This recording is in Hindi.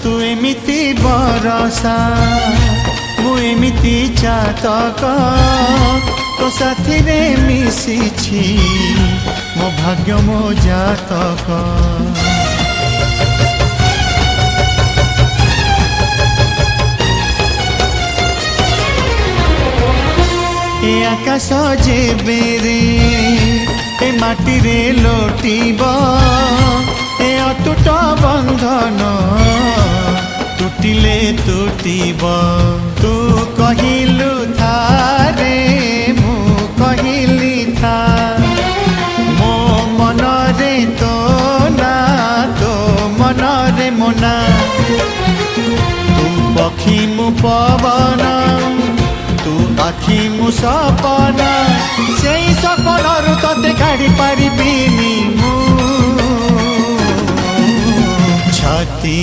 तू एमिति बरसा मु एमिति चातक तो साथी रे मिशिछि मो भाग्य मो जातक। ए आकाश जेबे रे ए माटी रे लोटिब ए अटूट बंधन टूटिले टूटिब। तू कहिलु थारे मु कहिली था मो मन रे तो ना तो मन रे मोना। तू पक्षी मु पवन तू आखि मु सपना से सपनरु तते काढ़ी पारिबिनी मु छाती